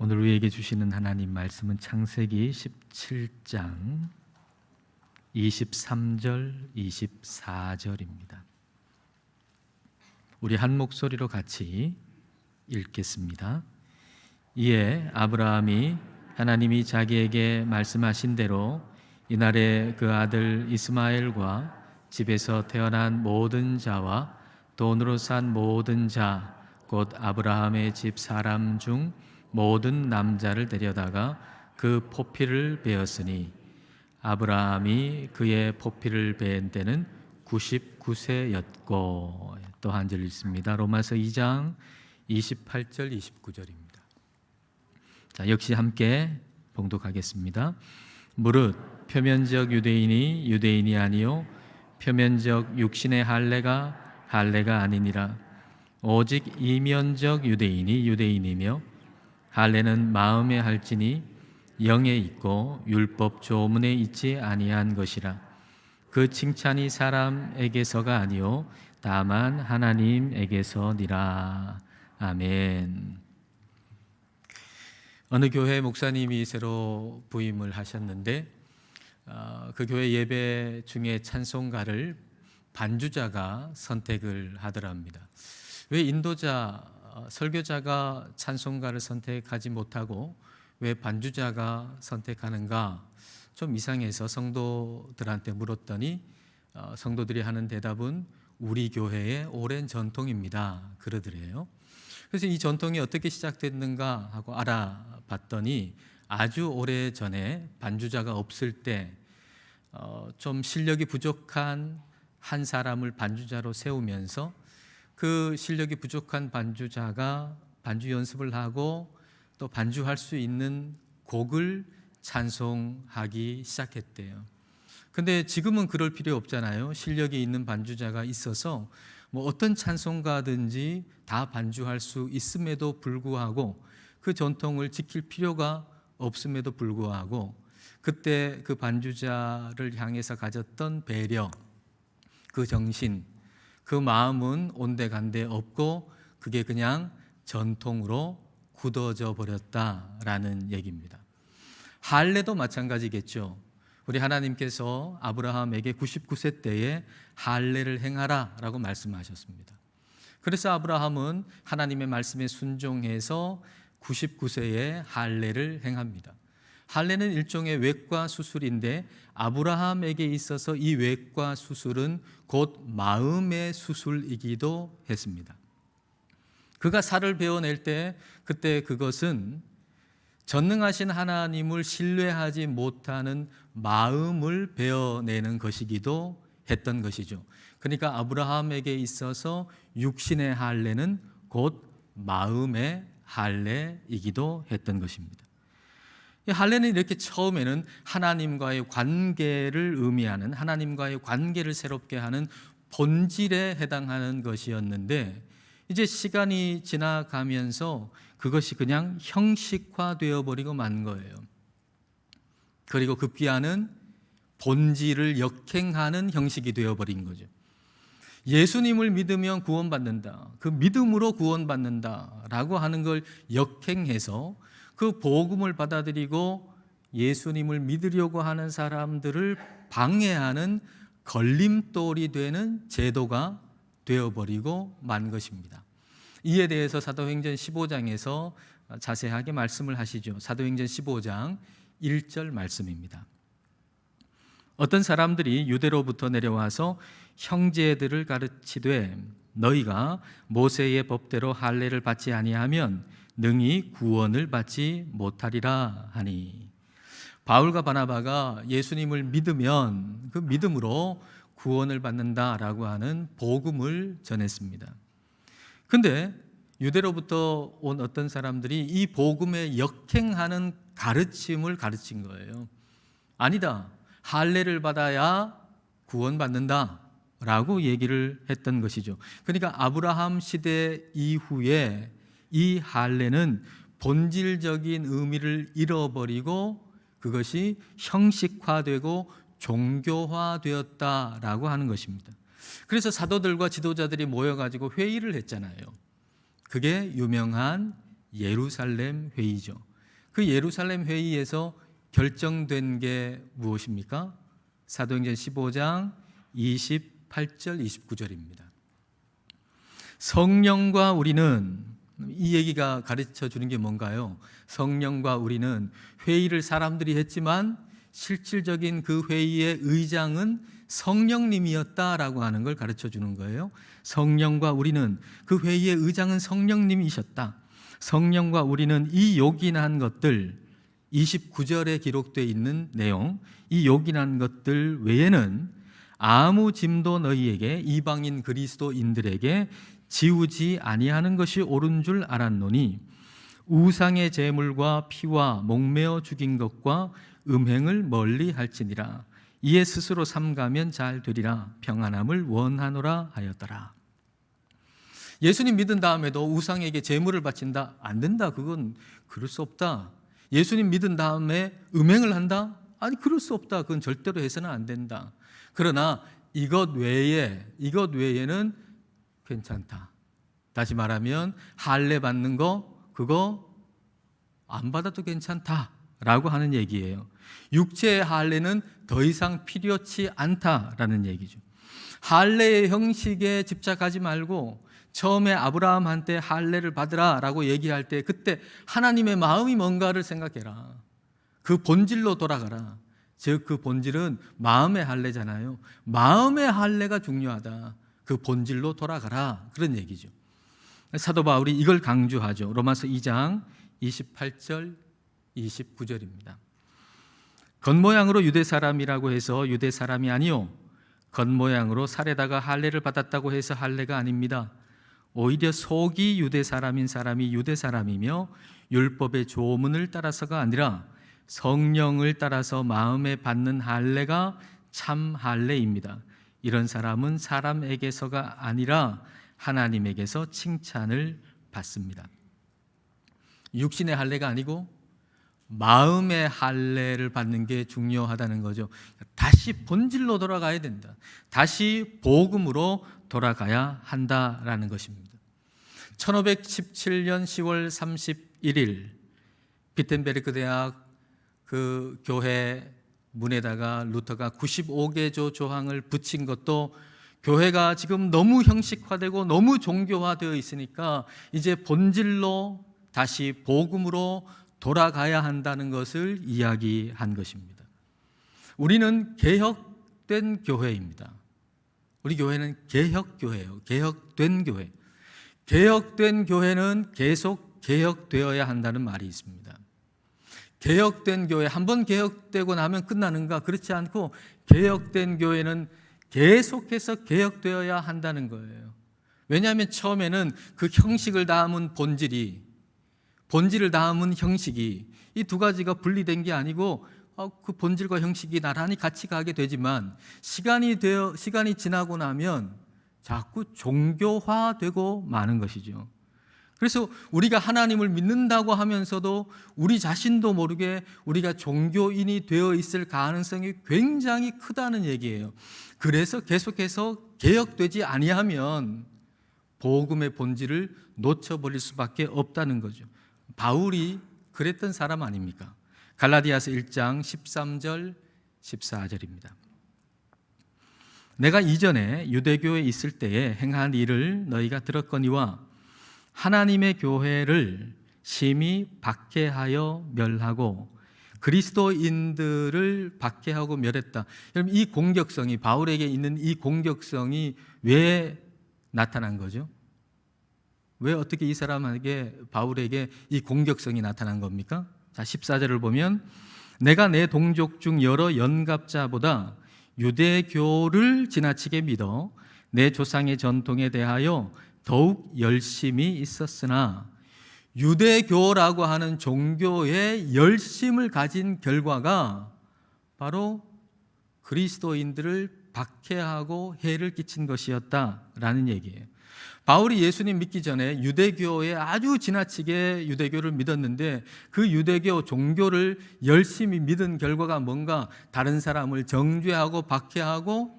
오늘 우리에게 주시는 하나님 말씀은 창세기 17장 23절, 24절입니다. 우리 한 목소리로 같이 읽겠습니다. 이에 아브라함이 하나님이 자기에게 말씀하신 대로 이날에 그 아들 이스마엘과 집에서 태어난 모든 자와 돈으로 산 모든 자, 곧 아브라함의 집 사람 중 모든 남자를 데려다가 그 포피를 베었으니 아브라함이 그의 포피를 베은 때는 99세였고. 또 한 절 읽습니다. 로마서 2장 28절 29절입니다. 자, 역시 함께 봉독하겠습니다. 무릇 표면적 유대인이 유대인이 아니요 표면적 육신의 할례가 할례가 아니니라. 오직 이면적 유대인이 유대인이며 할례는 마음에 할지니 영에 있고 율법 조문에 있지 아니한 것이라. 그 칭찬이 사람에게서가 아니요 다만 하나님에게서니라. 아멘. 어느 교회 목사님이 새로 부임을 하셨는데 그 교회 예배 중에 찬송가를 반주자가 선택을 하더랍니다. 왜 인도자, 설교자가 찬송가를 선택하지 못하고 왜 반주자가 선택하는가 좀 이상해서 성도들한테 물었더니 성도들이 하는 대답은 우리 교회의 오랜 전통입니다 그러더래요. 그래서 이 전통이 어떻게 시작됐는가 하고 알아봤더니 아주 오래전에 반주자가 없을 때 좀 실력이 부족한 한 사람을 반주자로 세우면서 그 실력이 부족한 반주자가 반주 연습을 하고 또 반주할 수 있는 곡을 찬송하기 시작했대요. 근데 지금은 그럴 필요 없잖아요. 실력이 있는 반주자가 있어서 뭐 어떤 찬송가든지 다 반주할 수 있음에도 불구하고 그 전통을 지킬 필요가 없음에도 불구하고 그때 그 반주자를 향해서 가졌던 배려, 그 정신, 그 마음은 온데간데 없고 그게 그냥 전통으로 굳어져 버렸다라는 얘기입니다. 할례도 마찬가지겠죠. 우리 하나님께서 아브라함에게 99세 때에 할례를 행하라 라고 말씀하셨습니다. 그래서 아브라함은 하나님의 말씀에 순종해서 99세에 할례를 행합니다. 할례는 일종의 외과 수술인데 아브라함에게 있어서 이 외과 수술은 곧 마음의 수술이기도 했습니다. 그가 살을 베어낼 때 그때 그것은 전능하신 하나님을 신뢰하지 못하는 마음을 베어내는 것이기도 했던 것이죠. 그러니까 아브라함에게 있어서 육신의 할례는 곧 마음의 할례이기도 했던 것입니다. 이 할례는 이렇게 처음에는 하나님과의 관계를 의미하는, 하나님과의 관계를 새롭게 하는 본질에 해당하는 것이었는데 이제 시간이 지나가면서 그것이 그냥 형식화되어 버리고 만 거예요. 그리고 급기야는 본질을 역행하는 형식이 되어버린 거죠. 예수님을 믿으면 구원받는다, 그 믿음으로 구원받는다라고 하는 걸 역행해서 그 복음을 받아들이고 예수님을 믿으려고 하는 사람들을 방해하는 걸림돌이 되는 제도가 되어버리고 만 것입니다. 이에 대해서 사도행전 15장에서 자세하게 말씀을 하시죠. 사도행전 15장 1절 말씀입니다. 어떤 사람들이 유대로부터 내려와서 형제들을 가르치되 너희가 모세의 법대로 할례를 받지 아니하면 능히 구원을 받지 못하리라 하니. 바울과 바나바가 예수님을 믿으면 그 믿음으로 구원을 받는다라고 하는 복음을 전했습니다. 근데 유대로부터 온 어떤 사람들이 이 복음에 역행하는 가르침을 가르친 거예요. 아니다, 할례를 받아야 구원받는다 라고 얘기를 했던 것이죠. 그러니까 아브라함 시대 이후에 이 할례는 본질적인 의미를 잃어버리고 그것이 형식화되고 종교화되었다라고 하는 것입니다. 그래서 사도들과 지도자들이 모여가지고 회의를 했잖아요. 그게 유명한 예루살렘 회의죠. 그 예루살렘 회의에서 결정된 게 무엇입니까? 사도행전 15장 28절 29절입니다. 성령과 우리는, 이 얘기가 가르쳐 주는 게 뭔가요? 성령과 우리는 회의를 사람들이 했지만 실질적인 그 회의의 의장은 성령님이었다라고 하는 걸 가르쳐 주는 거예요. 성령과 우리는, 그 회의의 의장은 성령님이셨다. 성령과 우리는 이 요긴한 것들, 29절에 기록되어 있는 내용, 이 요긴한 것들 외에는 아무 짐도 너희에게, 이방인 그리스도인들에게 지우지 아니하는 것이 옳은 줄 알았노니 우상의 제물과 피와 목매어 죽인 것과 음행을 멀리 할지니라. 이에 스스로 삼가면 잘 되리라. 평안함을 원하노라 하였더라. 예수님 믿은 다음에도 우상에게 제물을 바친다? 안 된다. 그건 그럴 수 없다. 예수님 믿은 다음에 음행을 한다? 아니, 그럴 수 없다. 그건 절대로 해서는 안 된다. 그러나 이것 외에는 괜찮다. 다시 말하면 할례 받는 거, 그거 안 받아도 괜찮다라고 하는 얘기예요. 육체의 할례는 더 이상 필요치 않다라는 얘기죠. 할례의 형식에 집착하지 말고 처음에 아브라함한테 할례를 받으라라고 얘기할 때 그때 하나님의 마음이 뭔가를 생각해라. 그 본질로 돌아가라. 즉 그 본질은 마음의 할례잖아요. 마음의 할례가 중요하다. 그 본질로 돌아가라. 그런 얘기죠. 사도 바울이 이걸 강조하죠. 로마서 2장 28절 29절입니다. 겉모양으로 유대 사람이라고 해서 유대 사람이 아니요, 겉모양으로 살에다가 할례를 받았다고 해서 할례가 아닙니다. 오히려 속이 유대 사람인 사람이 유대 사람이며 율법의 조문을 따라서가 아니라 성령을 따라서 마음에 받는 할례가 참 할례입니다. 이런 사람은 사람에게서가 아니라 하나님에게서 칭찬을 받습니다. 육신의 할례가 아니고 마음의 할례를 받는 게 중요하다는 거죠. 다시 본질로 돌아가야 된다. 다시 복음으로 돌아가야 한다라는 것입니다. 1517년 10월 31일 비텐베르크 대학 그 교회 문에다가 루터가 95개조 조항을 붙인 것도 교회가 지금 너무 형식화되고 너무 종교화되어 있으니까 이제 본질로 다시 복음으로 돌아가야 한다는 것을 이야기한 것입니다. 우리는 개혁된 교회입니다. 우리 교회는 개혁교회예요. 개혁된 교회. 개혁된 교회는 계속 개혁되어야 한다는 말이 있습니다. 개혁된 교회, 한번 개혁되고 나면 끝나는가? 그렇지 않고 개혁된 교회는 계속해서 개혁되어야 한다는 거예요. 왜냐하면 처음에는 그 형식을 담은 본질을 담은 형식이, 이 두 가지가 분리된 게 아니고 그 본질과 형식이 나란히 같이 가게 되지만 시간이 지나고 나면 자꾸 종교화되고 마는 것이죠. 그래서 우리가 하나님을 믿는다고 하면서도 우리 자신도 모르게 우리가 종교인이 되어 있을 가능성이 굉장히 크다는 얘기예요. 그래서 계속해서 개혁되지 아니하면 복음의 본질을 놓쳐버릴 수밖에 없다는 거죠. 바울이 그랬던 사람 아닙니까? 갈라디아서 1장 13절 14절입니다. 내가 이전에 유대교에 있을 때에 행한 일을 너희가 들었거니와 하나님의 교회를 심히 박해하여 멸하고 그리스도인들을 박해하고 멸했다. 여러분, 이 공격성이, 바울에게 있는 이 공격성이 왜 나타난 거죠? 왜 어떻게 이 사람에게, 바울에게 이 공격성이 나타난 겁니까? 자, 14절을 보면 내가 내 동족 중 여러 연갑자보다 유대교를 지나치게 믿어 내 조상의 전통에 대하여 더욱 열심히 있었으나, 유대교라고 하는 종교에 열심을 가진 결과가 바로 그리스도인들을 박해하고 해를 끼친 것이었다라는 얘기예요. 바울이 예수님 믿기 전에 유대교에 아주 지나치게 유대교를 믿었는데 그 유대교 종교를 열심히 믿은 결과가 뭔가? 다른 사람을 정죄하고 박해하고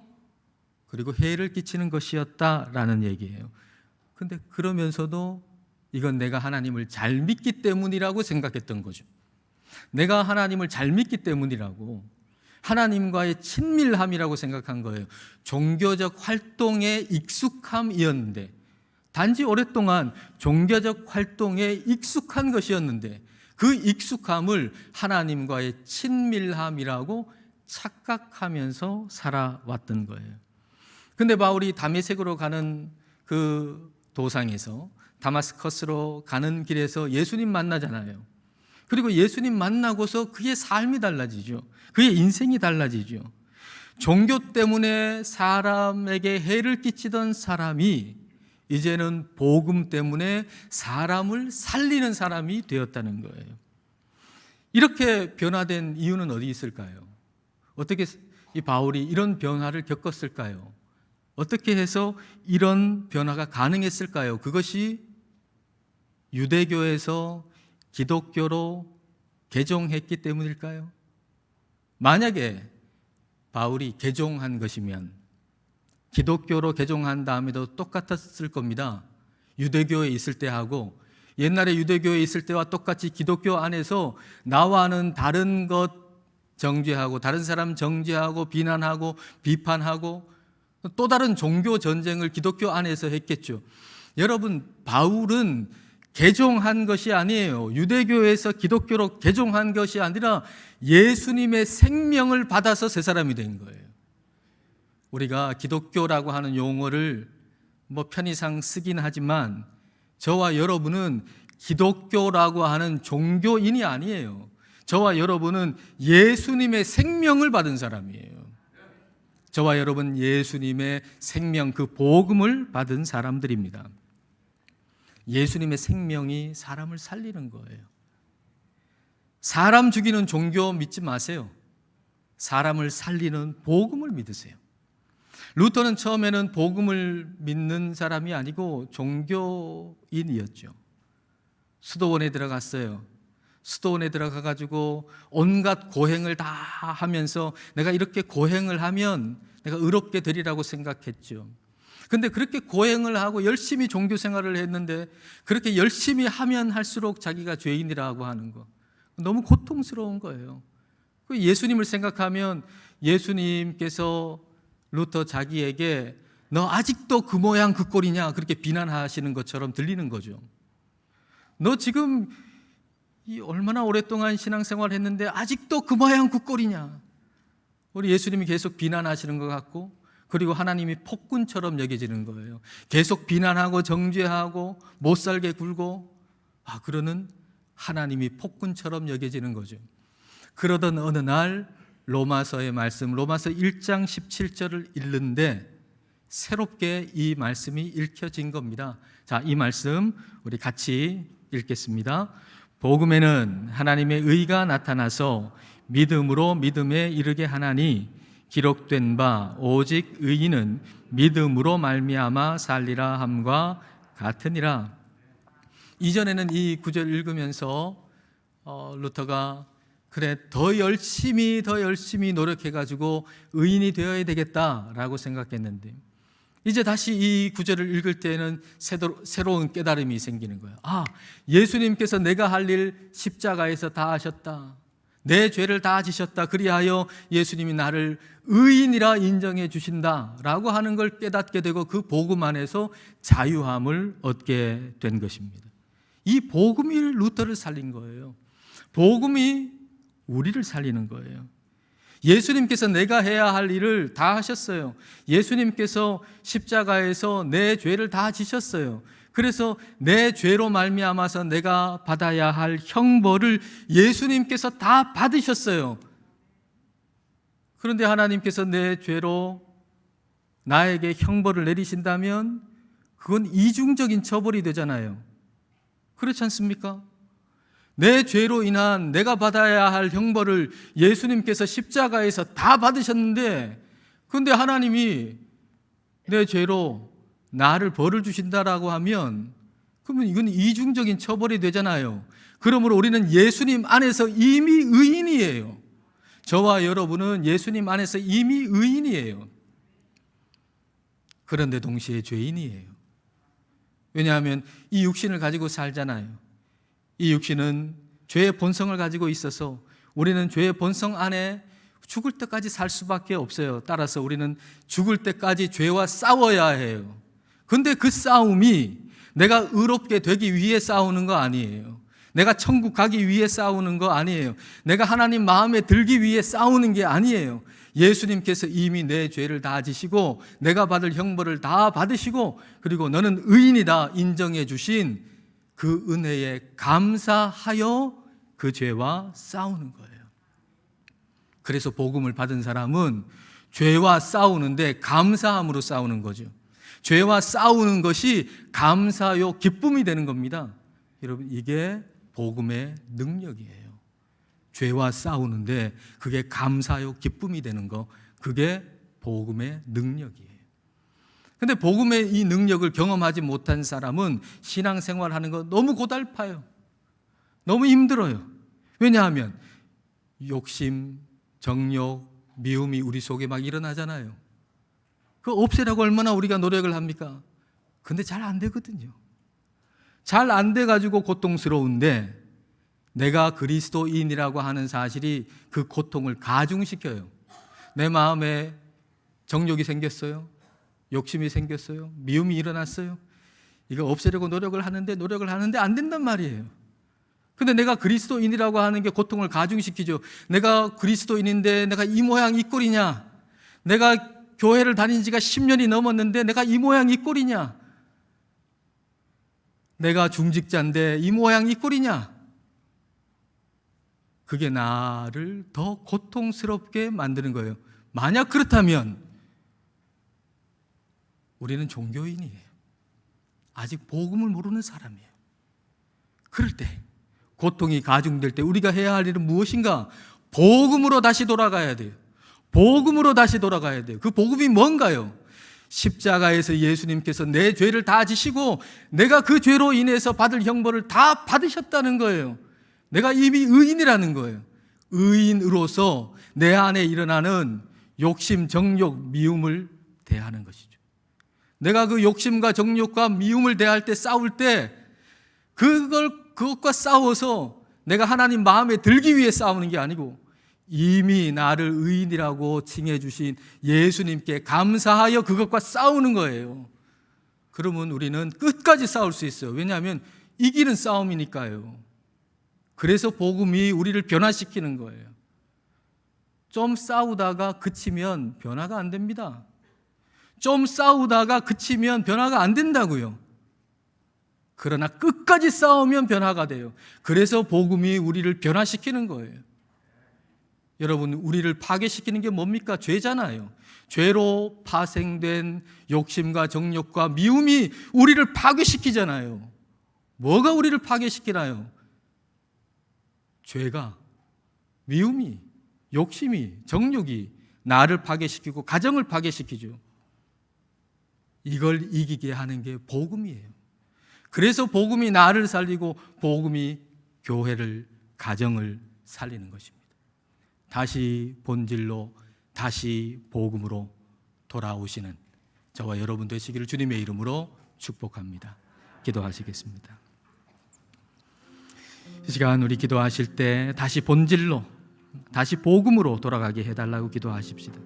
그리고 해를 끼치는 것이었다라는 얘기예요. 근데 그러면서도 이건 내가 하나님을 잘 믿기 때문이라고 생각했던 거죠. 내가 하나님을 잘 믿기 때문이라고, 하나님과의 친밀함이라고 생각한 거예요. 종교적 활동에 익숙함이었는데, 단지 오랫동안 종교적 활동에 익숙한 것이었는데 그 익숙함을 하나님과의 친밀함이라고 착각하면서 살아왔던 거예요. 근데 바울이 다메섹으로 가는 그 도상에서, 다마스커스로 가는 길에서 예수님 만나잖아요. 그리고 예수님 만나고서 그의 삶이 달라지죠. 그의 인생이 달라지죠. 종교 때문에 사람에게 해를 끼치던 사람이 이제는 복음 때문에 사람을 살리는 사람이 되었다는 거예요. 이렇게 변화된 이유는 어디 있을까요? 어떻게 이 바울이 이런 변화를 겪었을까요? 어떻게 해서 이런 변화가 가능했을까요? 그것이 유대교에서 기독교로 개종했기 때문일까요? 만약에 바울이 개종한 것이면 기독교로 개종한 다음에도 똑같았을 겁니다. 유대교에 있을 때하고, 옛날에 유대교에 있을 때와 똑같이 기독교 안에서 나와는 다른 것 정죄하고, 다른 사람 정죄하고, 비난하고, 비판하고, 또 다른 종교 전쟁을 기독교 안에서 했겠죠. 여러분, 바울은 개종한 것이 아니에요. 유대교에서 기독교로 개종한 것이 아니라 예수님의 생명을 받아서 새 사람이 된 거예요. 우리가 기독교라고 하는 용어를 편의상 쓰긴 하지만 저와 여러분은 기독교라고 하는 종교인이 아니에요. 저와 여러분은 예수님의 생명을 받은 사람이에요. 저와 여러분 예수님의 생명, 그 복음을 받은 사람들입니다. 예수님의 생명이 사람을 살리는 거예요. 사람 죽이는 종교 믿지 마세요. 사람을 살리는 복음을 믿으세요. 루터는 처음에는 복음을 믿는 사람이 아니고 종교인이었죠. 수도원에 들어갔어요. 수도원에 들어가가지고 온갖 고행을 다 하면서 내가 이렇게 고행을 하면 내가 의롭게 되리라고 생각했죠. 근데 그렇게 고행을 하고 열심히 종교 생활을 했는데 그렇게 열심히 하면 할수록 자기가 죄인이라고 하는 거, 너무 고통스러운 거예요. 예수님을 생각하면 예수님께서 루터 자기에게 너 아직도 그 모양 그 꼴이냐 그렇게 비난하시는 것처럼 들리는 거죠. 너 지금 얼마나 오랫동안 신앙생활 했는데 아직도 그 모양 그 꼴이냐. 우리 예수님이 계속 비난하시는 것 같고, 그리고 하나님이 폭군처럼 여겨지는 거예요. 계속 비난하고 정죄하고 못살게 굴고 그러는 하나님이 폭군처럼 여겨지는 거죠. 그러던 어느 날 로마서의 말씀, 로마서 1장 17절을 읽는데 새롭게 이 말씀이 읽혀진 겁니다. 자, 이 말씀 우리 같이 읽겠습니다. 복음에는 하나님의 의가 나타나서 믿음으로 믿음에 이르게 하나니 기록된 바 오직 의인은 믿음으로 말미암아 살리라 함과 같으니라. 이전에는 이 구절 읽으면서 루터가 그래 더 열심히 노력해가지고 의인이 되어야 되겠다라고 생각했는데, 이제 다시 이 구절을 읽을 때는 새로운 깨달음이 생기는 거예요. 예수님께서 내가 할 일 십자가에서 다 하셨다. 내 죄를 다 지셨다. 그리하여 예수님이 나를 의인이라 인정해 주신다라고 하는 걸 깨닫게 되고 그 복음 안에서 자유함을 얻게 된 것입니다. 이 복음이 루터를 살린 거예요. 복음이 우리를 살리는 거예요. 예수님께서 내가 해야 할 일을 다 하셨어요. 예수님께서 십자가에서 내 죄를 다 지셨어요. 그래서 내 죄로 말미암아서 내가 받아야 할 형벌을 예수님께서 다 받으셨어요. 그런데 하나님께서 내 죄로 나에게 형벌을 내리신다면 그건 이중적인 처벌이 되잖아요. 그렇지 않습니까? 내 죄로 인한 내가 받아야 할 형벌을 예수님께서 십자가에서 다 받으셨는데, 그런데 하나님이 내 죄로 나를 벌을 주신다라고 하면 그러면 이건 이중적인 처벌이 되잖아요. 그러므로 우리는 예수님 안에서 이미 의인이에요. 저와 여러분은 예수님 안에서 이미 의인이에요. 그런데 동시에 죄인이에요. 왜냐하면 이 육신을 가지고 살잖아요. 이 육신은 죄의 본성을 가지고 있어서 우리는 죄의 본성 안에 죽을 때까지 살 수밖에 없어요. 따라서 우리는 죽을 때까지 죄와 싸워야 해요. 근데 그 싸움이 내가 의롭게 되기 위해 싸우는 거 아니에요. 내가 천국 가기 위해 싸우는 거 아니에요. 내가 하나님 마음에 들기 위해 싸우는 게 아니에요. 예수님께서 이미 내 죄를 다 지시고 내가 받을 형벌을 다 받으시고 그리고 너는 의인이다 인정해 주신 그 은혜에 감사하여 그 죄와 싸우는 거예요. 그래서 복음을 받은 사람은 죄와 싸우는데 감사함으로 싸우는 거죠. 죄와 싸우는 것이 감사요 기쁨이 되는 겁니다. 여러분, 이게 복음의 능력이에요. 죄와 싸우는데 그게 감사요 기쁨이 되는 거, 그게 복음의 능력이에요. 근데 복음의 이 능력을 경험하지 못한 사람은 신앙생활하는 거 너무 고달파요. 너무 힘들어요. 왜냐하면 욕심, 정욕, 미움이 우리 속에 막 일어나잖아요. 그거 없애라고 얼마나 우리가 노력을 합니까? 근데 잘 안 되거든요. 잘 안 돼가지고 고통스러운데 내가 그리스도인이라고 하는 사실이 그 고통을 가중시켜요. 내 마음에 정욕이 생겼어요. 욕심이 생겼어요. 미움이 일어났어요. 이거 없애려고 노력을 하는데 안 된단 말이에요. 근데 내가 그리스도인이라고 하는 게 고통을 가중시키죠. 내가 그리스도인인데 내가 이 모양 이 꼴이냐? 내가 교회를 다닌 지가 10년이 넘었는데 내가 이 모양 이 꼴이냐? 내가 중직자인데 이 모양 이 꼴이냐? 그게 나를 더 고통스럽게 만드는 거예요. 만약 그렇다면 우리는 종교인이에요. 아직 복음을 모르는 사람이에요. 그럴 때, 고통이 가중될 때 우리가 해야 할 일은 무엇인가? 복음으로 다시 돌아가야 돼요. 복음으로 다시 돌아가야 돼요. 그 복음이 뭔가요? 십자가에서 예수님께서 내 죄를 다 지시고 내가 그 죄로 인해서 받을 형벌을 다 받으셨다는 거예요. 내가 이미 의인이라는 거예요. 의인으로서 내 안에 일어나는 욕심, 정욕, 미움을 대하는 것이죠. 내가 그 욕심과 정욕과 미움을 대할 때, 싸울 때 그것과 싸워서 내가 하나님 마음에 들기 위해 싸우는 게 아니고 이미 나를 의인이라고 칭해 주신 예수님께 감사하여 그것과 싸우는 거예요. 그러면 우리는 끝까지 싸울 수 있어요. 왜냐하면 이기는 싸움이니까요. 그래서 복음이 우리를 변화시키는 거예요. 좀 싸우다가 그치면 변화가 안 됩니다. 좀 싸우다가 그치면 변화가 안 된다고요. 그러나 끝까지 싸우면 변화가 돼요. 그래서 복음이 우리를 변화시키는 거예요. 여러분, 우리를 파괴시키는 게 뭡니까? 죄잖아요. 죄로 파생된 욕심과 정욕과 미움이 우리를 파괴시키잖아요. 뭐가 우리를 파괴시키나요? 죄가, 미움이, 욕심이, 정욕이 나를 파괴시키고 가정을 파괴시키죠. 이걸 이기게 하는 게 복음이에요. 그래서 복음이 나를 살리고 복음이 교회를, 가정을 살리는 것입니다. 다시 본질로, 다시 복음으로 돌아오시는 저와 여러분 되시기를 주님의 이름으로 축복합니다. 기도하시겠습니다. 이 시간 우리 기도하실 때 다시 본질로, 다시 복음으로 돌아가게 해달라고 기도하십시다.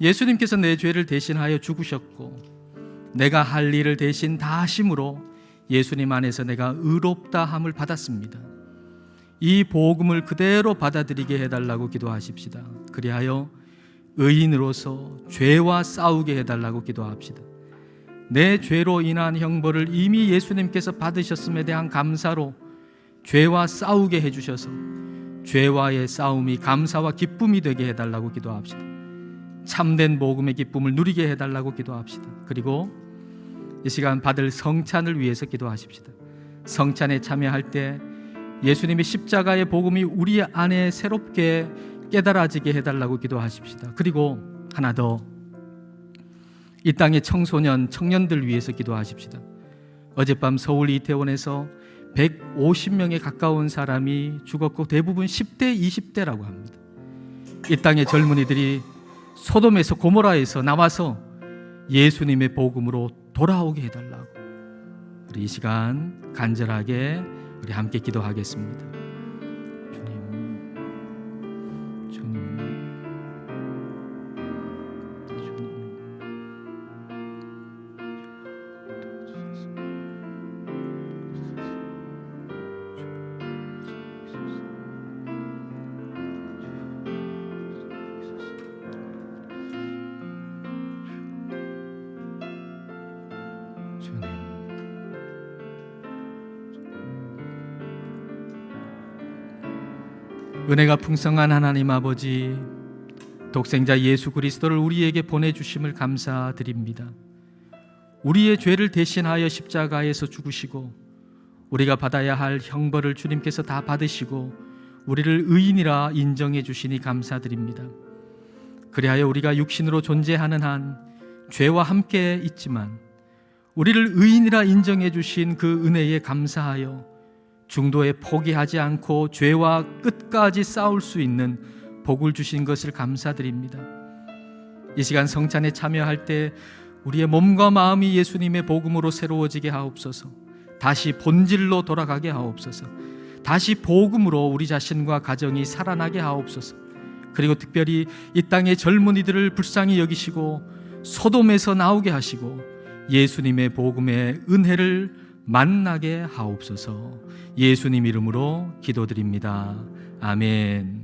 예수님께서 내 죄를 대신하여 죽으셨고 내가 할 일을 대신 다 하심으로 예수님 안에서 내가 의롭다 함을 받았습니다. 이 복음을 그대로 받아들이게 해달라고 기도하십시다. 그리하여 의인으로서 죄와 싸우게 해달라고 기도합시다. 내 죄로 인한 형벌을 이미 예수님께서 받으셨음에 대한 감사로 죄와 싸우게 해주셔서 죄와의 싸움이 감사와 기쁨이 되게 해달라고 기도합시다. 참된 복음의 기쁨을 누리게 해달라고 기도합시다. 그리고 이 시간 받을 성찬을 위해서 기도하십시다. 성찬에 참여할 때 예수님의 십자가의 복음이 우리 안에 새롭게 깨달아지게 해달라고 기도하십시다. 그리고 하나 더, 이 땅의 청소년, 청년들 위해서 기도하십시다. 어젯밤 서울 이태원에서 150명에 가까운 사람이 죽었고 대부분 10대, 20대라고 합니다. 이 땅의 젊은이들이 소돔에서, 고모라에서 나와서 예수님의 복음으로 돌아오게 해달라고 우리 이 시간 간절하게 우리 함께 기도하겠습니다. 은혜가 풍성한 하나님 아버지, 독생자 예수 그리스도를 우리에게 보내주심을 감사드립니다. 우리의 죄를 대신하여 십자가에서 죽으시고 우리가 받아야 할 형벌을 주님께서 다 받으시고 우리를 의인이라 인정해 주시니 감사드립니다. 그리하여 우리가 육신으로 존재하는 한 죄와 함께 있지만 우리를 의인이라 인정해 주신 그 은혜에 감사하여 중도에 포기하지 않고 죄와 끝까지 싸울 수 있는 복을 주신 것을 감사드립니다. 이 시간 성찬에 참여할 때 우리의 몸과 마음이 예수님의 복음으로 새로워지게 하옵소서. 다시 본질로 돌아가게 하옵소서. 다시 복음으로 우리 자신과 가정이 살아나게 하옵소서. 그리고 특별히 이 땅의 젊은이들을 불쌍히 여기시고 소돔에서 나오게 하시고 예수님의 복음의 은혜를 만나게 하옵소서. 예수님 이름으로 기도드립니다. 아멘.